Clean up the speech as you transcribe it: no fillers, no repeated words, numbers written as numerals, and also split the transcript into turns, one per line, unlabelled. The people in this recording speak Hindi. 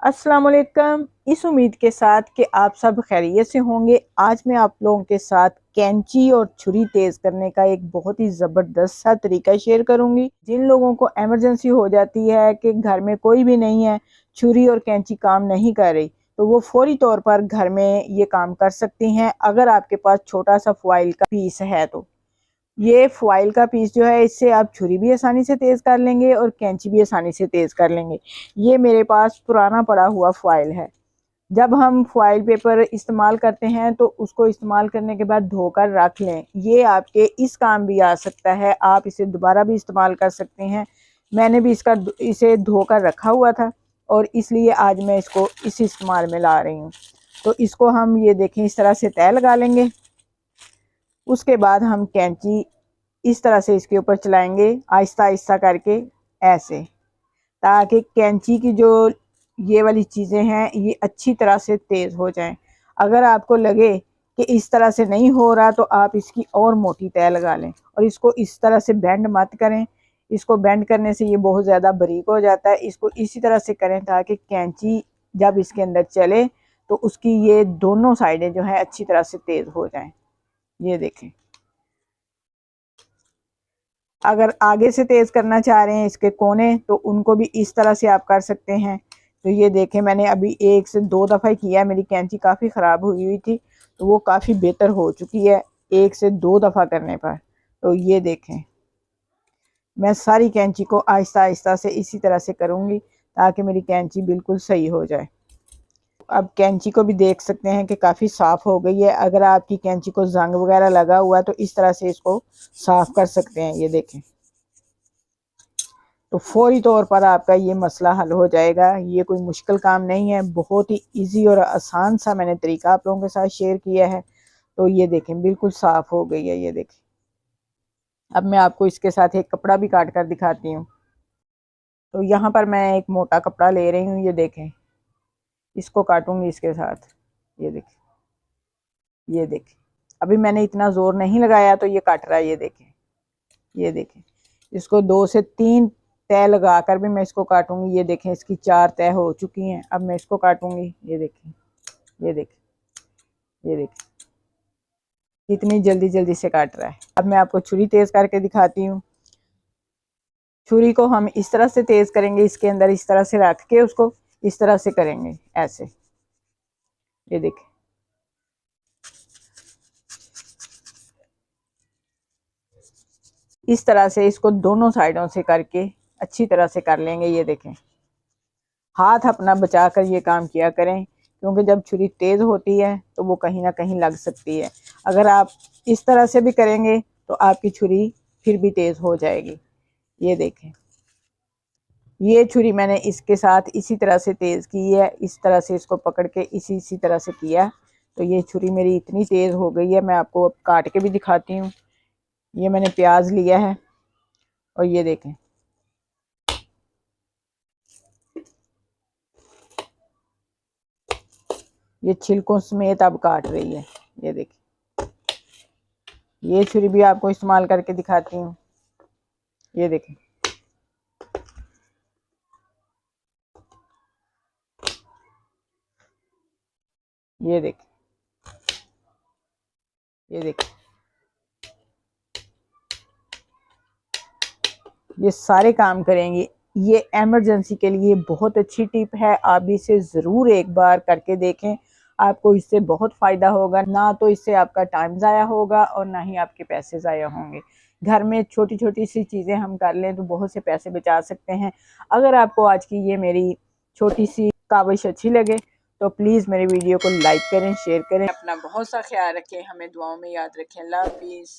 अस्सलाम वालेकुम। इस उम्मीद के साथ कि आप सब खैरियत से होंगे। आज मैं आप लोगों के साथ कैंची और छुरी तेज़ करने का एक बहुत ही ज़बरदस्त सा तरीका शेयर करूंगी। जिन लोगों को इमरजेंसी हो जाती है कि घर में कोई भी नहीं है, छुरी और कैंची काम नहीं कर रही, तो वो फौरी तौर पर घर में ये काम कर सकती हैं अगर आपके पास छोटा सा फॉइल का पीस है। तो ये फॉइल का पीस जो है, इससे आप छुरी भी आसानी से तेज़ कर लेंगे और कैंची भी आसानी से तेज़ कर लेंगे। ये मेरे पास पुराना पड़ा हुआ फॉइल है। जब हम फॉइल पेपर इस्तेमाल करते हैं तो उसको इस्तेमाल करने के बाद धोकर रख लें। ये आपके इस काम भी आ सकता है, आप इसे दोबारा भी इस्तेमाल कर सकते हैं। मैंने भी इसे धोकर रखा हुआ था और इसलिए आज मैं इसको इस इस्तेमाल में ला रही हूँ। तो इसको हम ये देखें, इस तरह से तय लगा लेंगे। उसके बाद हम कैंची इस तरह से इसके ऊपर चलाएंगे, आहिस्ता आहिस्ता करके, ऐसे, ताकि कैंची की जो ये वाली चीज़ें हैं ये अच्छी तरह से तेज़ हो जाएं। अगर आपको लगे कि इस तरह से नहीं हो रहा तो आप इसकी और मोटी तय लगा लें और इसको इस तरह से बेंड मत करें। इसको बेंड करने से ये बहुत ज़्यादा बारीक हो जाता है। इसको इसी तरह से करें ताकि कैंची जब इसके अंदर चले तो उसकी ये दोनों साइडें जो हैं अच्छी तरह से तेज़ हो जाएं। ये देखें। अगर आगे से तेज़ करना चाह रहे हैं इसके कोने, तो उनको भी इस तरह से आप कर सकते हैं। तो ये देखें, मैंने अभी 1 से 2 दफ़ा ही किया। मेरी कैंची काफ़ी ख़राब हुई हुई थी तो वो काफ़ी बेहतर हो चुकी है 1 से 2 दफ़ा करने पर। तो ये देखें, मैं सारी कैंची को आहिस्ता आहिस्ता से इसी तरह से करूँगी ताकि मेरी कैंची बिल्कुल सही हो जाए। अब कैंची को भी देख सकते हैं कि काफ़ी साफ़ हो गई है। अगर आपकी कैंची को जंग वगैरह लगा हुआ है तो इस तरह से इसको साफ़ कर सकते हैं। ये देखें, तो फौरी तौर पर आपका ये मसला हल हो जाएगा। ये कोई मुश्किल काम नहीं है, बहुत ही इजी और आसान सा मैंने तरीका आप लोगों के साथ शेयर किया है। तो ये देखें, बिल्कुल साफ़ हो गई है। ये देखें, अब मैं आपको इसके साथ एक कपड़ा भी काट कर दिखाती हूँ। तो यहाँ पर मैं एक मोटा कपड़ा ले रही हूँ। ये देखें, इसको काटूंगी इसके साथ। ये देखें, ये देखें, अभी मैंने इतना ज़ोर नहीं लगाया तो ये कट रहा है। ये देखें, ये देखें, इसको 2 से 3 तय लगा कर भी मैं इसको काटूंगी। ये देखें, इसकी 4 तय हो चुकी हैं। अब मैं इसको काटूंगी। ये देखें, ये देखें, ये देखें, कितनी जल्दी जल्दी से काट रहा है। अब मैं आपको छुरी तेज़ करके दिखाती हूँ। छुरी को हम इस तरह से तेज़ करेंगे, इसके अंदर इस तरह से रख के उसको इस तरह से करेंगे, ऐसे। ये देखें, इस तरह से इसको दोनों साइडों से करके अच्छी तरह से कर लेंगे। ये देखें, हाथ अपना बचा कर ये काम किया करें, क्योंकि जब छुरी तेज़ होती है तो वो कहीं ना कहीं लग सकती है। अगर आप इस तरह से भी करेंगे तो आपकी छुरी फिर भी तेज़ हो जाएगी। ये देखें, ये छुरी मैंने इसके साथ इसी तरह से तेज़ की है। इस तरह से इसको पकड़ के इसी तरह से किया तो ये छुरी मेरी इतनी तेज़ हो गई है। मैं आपको अब काट के भी दिखाती हूँ। ये मैंने प्याज लिया है और ये देखें, ये छिलकों समेत अब काट रही है। ये देखिए, ये छुरी भी आपको इस्तेमाल करके दिखाती हूँ। ये देखें, ये देखें, ये देखें, ये सारे काम करेंगे। ये इमरजेंसी के लिए बहुत अच्छी टिप है। आप इसे ज़रूर एक बार करके देखें, आपको इससे बहुत फ़ायदा होगा। ना तो इससे आपका टाइम ज़ाया होगा और ना ही आपके पैसे ज़ाया होंगे। घर में छोटी छोटी सी चीज़ें हम कर लें तो बहुत से पैसे बचा सकते हैं। अगर आपको आज की ये मेरी छोटी सी काविश अच्छी लगे तो प्लीज़ मेरे वीडियो को लाइक करें, शेयर करें। अपना बहुत सा ख्याल रखें, हमें दुआओं में याद रखें। अल्लाह हाफिज़।